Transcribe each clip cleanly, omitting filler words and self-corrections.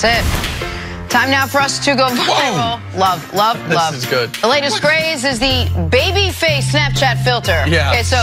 That's it. Time now for us to go viral. Love, love, love. This is good. The latest craze is the baby face Snapchat filter. Yeah. Okay, so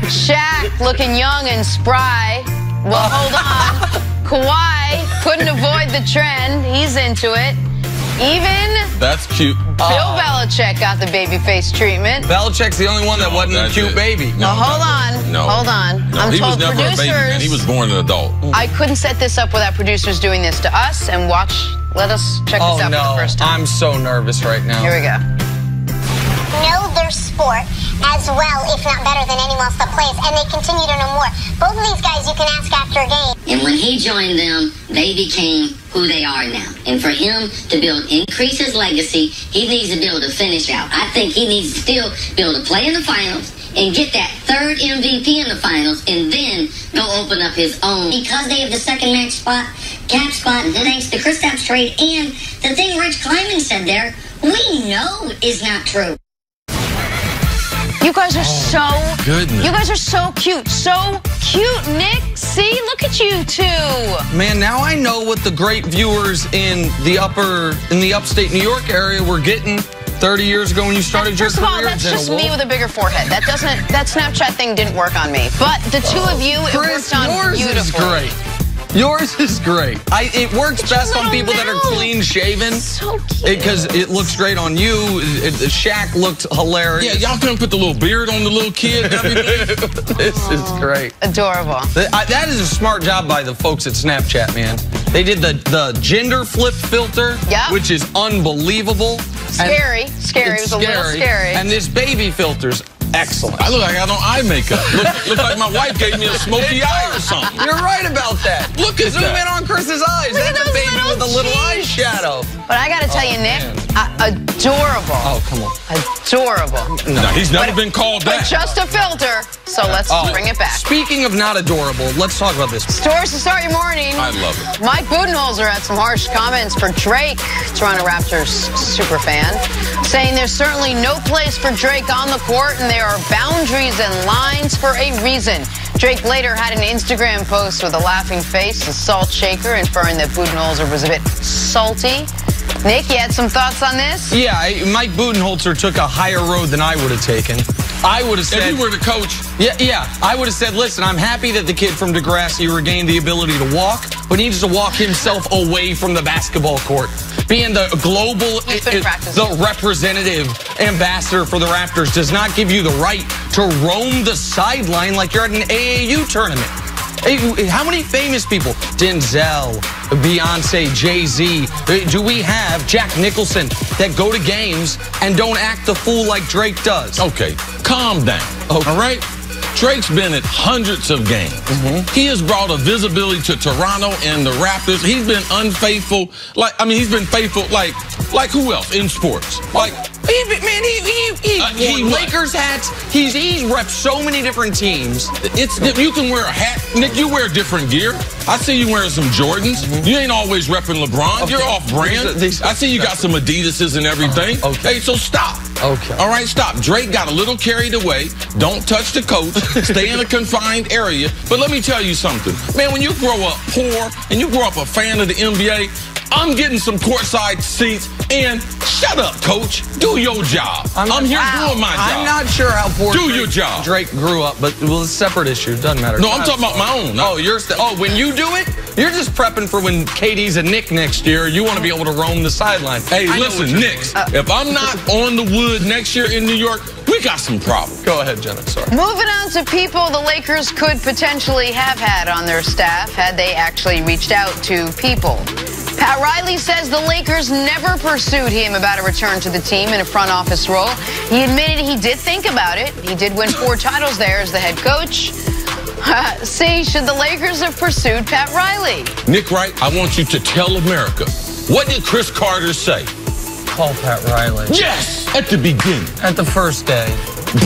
Shaq looking young and spry. Well, hold on. Kawhi couldn't avoid the trend. He's into it. Even That's cute. Bill Belichick got the baby face treatment. Belichick's the only one that wasn't a cute baby. No, hold on. No. Hold on. No, I'm he told was never producers. a baby, man. He was born an adult. I couldn't set this up without producers doing this to us. And watch. Let us check this out for the first time. I'm so nervous right now. Here we go. Know their sport as well, if not better than anyone else that plays, and they continue to know more. Both of these guys you can ask after a game. And when he joined them, they became who they are now. And for him to increase his legacy, he needs to be able to finish out. I think he needs to still be able to play in the finals and get that third MVP in the finals and then go open up his own. Because they have the second max spot, cap spot, and thanks to Kristaps trade, and the thing Rich Kleiman said there, we know is not true. You guys are so goodness. You guys are so cute. So cute, Nick. See, look at you two. Man, now I know what the great viewers in the upstate New York area were getting 30 years ago when you started your career. First of all, that's just me with a bigger forehead. That Snapchat thing didn't work on me. But the two of you, it Chris, worked on yours beautifully. is great. Yours is great. It works best on people that are clean shaven. So cute. Because it looks great on you. Shaq looked hilarious. Yeah, y'all couldn't put the little beard on the little kid and everything. This is great. Adorable. That is a smart job by the folks at Snapchat, man. They did the gender flip filter, which is unbelievable. Scary. Scary. It was a little scary. And this baby filter's excellent. I look like I don't eye makeup. Look like my wife gave me a smoky eye or something. You're right about that. Look at Zoom that. in on Chris's eyes. Look at That's a those baby with a little cheeks. eyeshadow. But I got to tell you, Nick, adorable. Oh, come on. Adorable. No, he's never been called But that. just a filter. So let's bring it back. Speaking of not adorable, let's talk about this. Stories to start your morning. I love it. Mike Budenholzer had some harsh comments for Drake, Toronto Raptors super fan, saying there's certainly no place for Drake on the court and there are boundaries and lines for a reason. Drake later had an Instagram post with a laughing face, a salt shaker, inferring that Budenholzer was a bit salty. Nick, you had some thoughts on this? Yeah, Mike Budenholzer took a higher road than I would have taken. I would have said... If you were the coach... Yeah. I would have said, listen, I'm happy that the kid from Degrassi regained the ability to walk, but he needs to walk himself away from the basketball court. Being the global, the representative ambassador for the Raptors does not give you the right to roam the sideline like you're at an AAU tournament. How many famous people? Denzel, Beyonce, Jay-Z. Do we have Jack Nicholson that go to games and don't act the fool like Drake does? Okay, calm down. Okay. All right? Drake's been at hundreds of games. He has brought a visibility to Toronto and the Raptors. He's been unfaithful. He's been faithful like who else in sports? He Lakers hats. He's repped so many different teams. You can wear a hat. Nick, you wear different gear. I see you wearing some Jordans. You ain't always repping LeBron. You're off brand. I see you got some Adidases and everything. Okay. Hey, so stop. Okay. All right, stop. Drake got a little carried away. Don't touch the coach. Stay in a confined area. But let me tell you something. Man, when you grow up poor and you grow up a fan of the NBA, I'm getting some courtside seats, and shut up, coach. Do your job. I'm here doing my job. I'm not sure how poor your job. Drake grew up, but it's a separate issue. Doesn't matter. No, I'm talking about my own. When you do it, you're just prepping for when KD's a Knick next year. You want to be able to roam the sideline. Hey, listen, Knicks, if I'm not on the wood next year in New York, we got some problems. Go ahead, Jenna. Sorry. Moving on to people the Lakers could potentially have had on their staff had they actually reached out to people. Pat Riley says the Lakers never pursued him about a return to the team in a front office role. He admitted he did think about it. He did win 4 titles there as the head coach. See, should the Lakers have pursued Pat Riley? Nick Wright, I want you to tell America, what did Chris Carter say? Call Pat Riley. Yes, at the beginning. At the first day.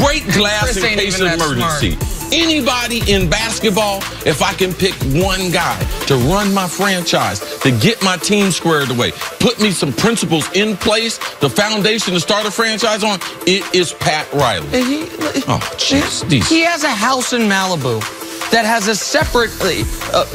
Break glass in case of emergency. Anybody in basketball, if I can pick one guy to run my franchise, to get my team squared away, put me some principles in place, the foundation to start a franchise on, it is Pat Riley. He has a house in Malibu. that has a separate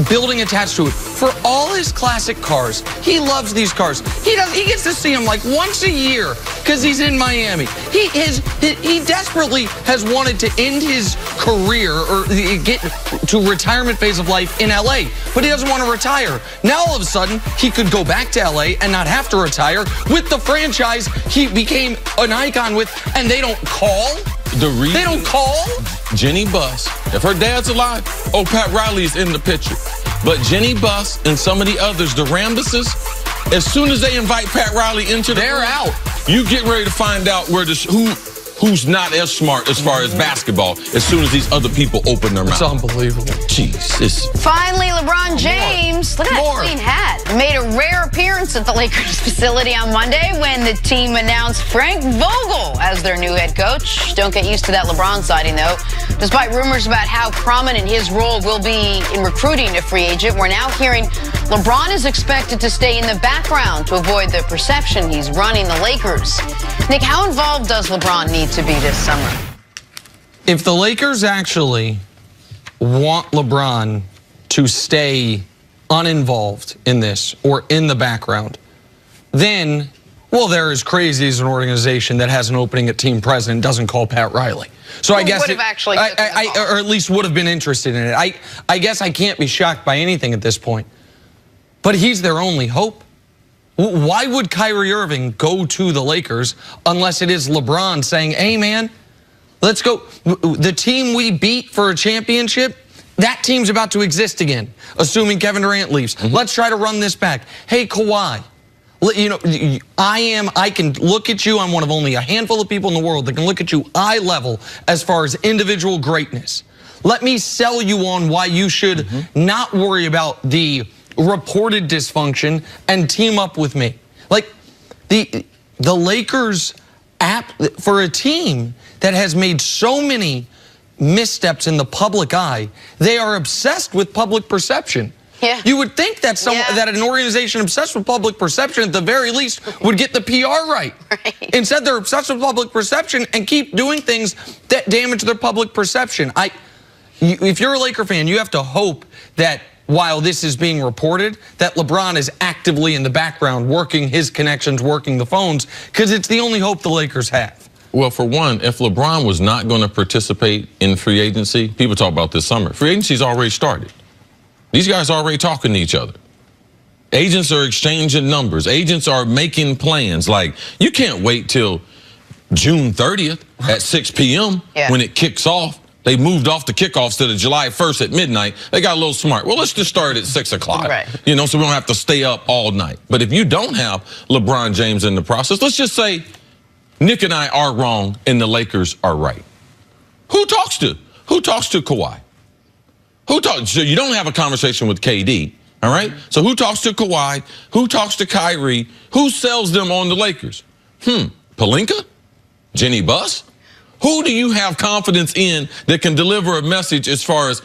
building attached to it for all his classic cars. He loves these cars. He gets to see them like once a year because he's in Miami. He desperately has wanted to end his career or get to retirement phase of life in LA, but he doesn't want to retire. Now all of a sudden he could go back to LA and not have to retire with the franchise he became an icon with, and they don't call. They don't call? Jenny Buss, if her dad's alive, Pat Riley's in the picture. But Jenny Buss and some of the others, the Rambuses, as soon as they invite Pat Riley into the room, out. You get ready to find out who's not as smart as far as basketball as soon as these other people open their mouth. It's unbelievable. Jesus. Finally, LeBron James, look at that clean hat, made a rare appearance at the Lakers facility on Monday when the team announced Frank Vogel as their new head coach. Don't get used to that LeBron sighting, though. Despite rumors about how prominent his role will be in recruiting a free agent, we're now hearing LeBron is expected to stay in the background to avoid the perception he's running the Lakers. Nick, how involved does LeBron need to be this summer? If the Lakers actually want LeBron to stay uninvolved in this or in the background, then, well, they're as crazy as an organization that has an opening at team president doesn't call Pat Riley. So I guess or at least would have been interested in it. I guess I can't be shocked by anything at this point. But he's their only hope. Why would Kyrie Irving go to the Lakers unless it is LeBron saying, hey, man, let's go. The team we beat for a championship, that team's about to exist again, assuming Kevin Durant leaves. Let's try to run this back. Hey, Kawhi, you know, I can look at you. I'm one of only a handful of people in the world that can look at you eye level as far as individual greatness. Let me sell you on why you should not worry about the reported dysfunction and team up with me. Like the Lakers for a team that has made so many missteps in the public eye, they are obsessed with public perception. Yeah. You would think that that an organization obsessed with public perception at the very least would get the PR right. Instead, they're obsessed with public perception and keep doing things that damage their public perception. If you're a Laker fan, you have to hope that while this is being reported, that LeBron is actively in the background working his connections, working the phones, because it's the only hope the Lakers have. Well, for one, if LeBron was not going to participate in free agency, people talk about this summer. Free agency's already started. These guys are already talking to each other. Agents are exchanging numbers. Agents are making plans. Like, you can't wait till June 30th at 6 p.m. when it kicks off. They moved off the kickoff instead of July 1st at midnight. They got a little smart. Well, let's just start at 6 o'clock. You know, so we don't have to stay up all night. But if you don't have LeBron James in the process, let's just say Nick and I are wrong and the Lakers are right. Who talks to Kawhi? So you don't have a conversation with KD, all right? So who talks to Kawhi? Who talks to Kyrie? Who sells them on the Lakers? Pelinka? Jenny Buss? Who do you have confidence in that can deliver a message as far as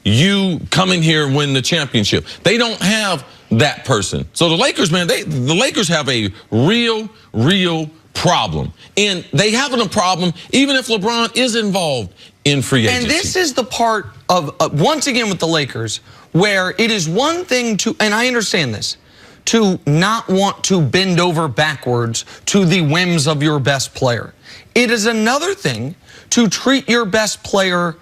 you coming here and win the championship? They don't have that person. So the Lakers, man, the Lakers have a real problem. And they have a problem even if LeBron is involved in free agency. And this is the part of, once again with the Lakers, where it is one thing to, and I understand this, to not want to bend over backwards to the whims of your best player. It is another thing to treat your best player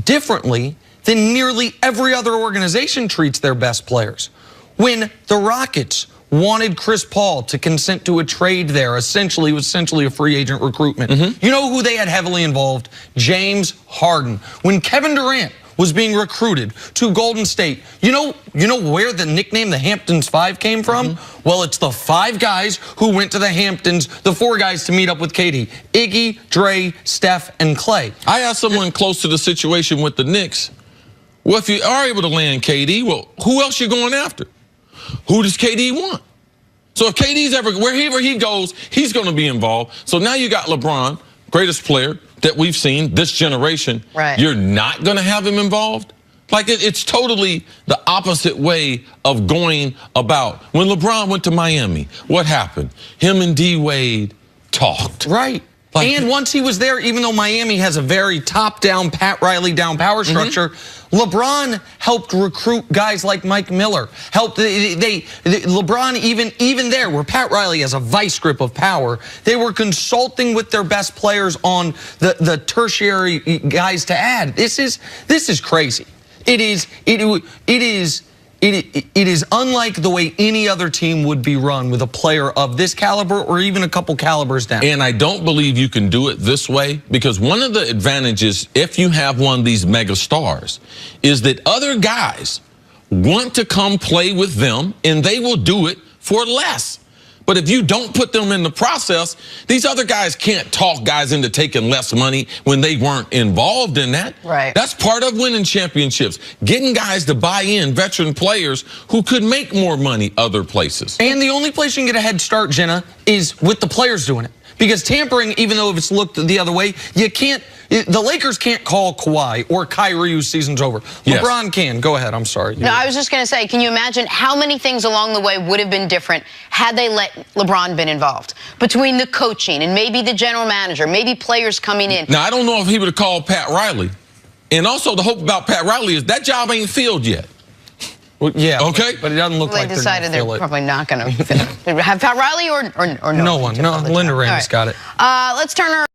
differently than nearly every other organization treats their best players. When the Rockets wanted Chris Paul to consent to a trade there, essentially a free agent recruitment. You know who they had heavily involved? James Harden. When Kevin Durant was being recruited to Golden State, you know where the nickname the Hamptons 5 came from? Well, it's the 5 guys who went to the Hamptons, the 4 guys to meet up with KD. Iggy, Dre, Steph, and Clay. I asked someone close to the situation with the Knicks, well, if you are able to land KD, well, who else you going after? Who does KD want? So if KD's wherever he goes, he's going to be involved. So now you got LeBron, greatest player that we've seen this generation. You're not going to have him involved? Like, it's totally the opposite way of going about. When LeBron went to Miami, what happened? Him and D-Wade talked. And once he was there, even though Miami has a very top-down, Pat Riley down power structure, LeBron helped recruit guys like Mike Miller. LeBron even there, where Pat Riley has a vice grip of power, they were consulting with their best players on the tertiary guys to add. This is crazy. It is unlike the way any other team would be run with a player of this caliber or even a couple calibers down. And I don't believe you can do it this way, because one of the advantages, if you have one of these mega stars, is that other guys want to come play with them and they will do it for less. But if you don't put them in the process, these other guys can't talk guys into taking less money when they weren't involved in that. Right. That's part of winning championships, getting guys to buy in, veteran players who could make more money other places. And the only place you can get a head start, Jenna, is with the players doing it. Because tampering, even though if it's looked the other way, you can't. The Lakers can't call Kawhi or Kyrie whose season's over. Yes. LeBron can. Go ahead. I'm sorry. No, I was just going to say, can you imagine how many things along the way would have been different had they let LeBron been involved? Between the coaching and maybe the general manager, maybe players coming in. Now, I don't know if he would have called Pat Riley. And also the hope about Pat Riley is that job ain't filled yet. Well, yeah. Okay. But it doesn't look like They decided they're it. probably not going to fill it. Have Pat Riley or no? No one. No, Linda Randall's got it. Let's turn our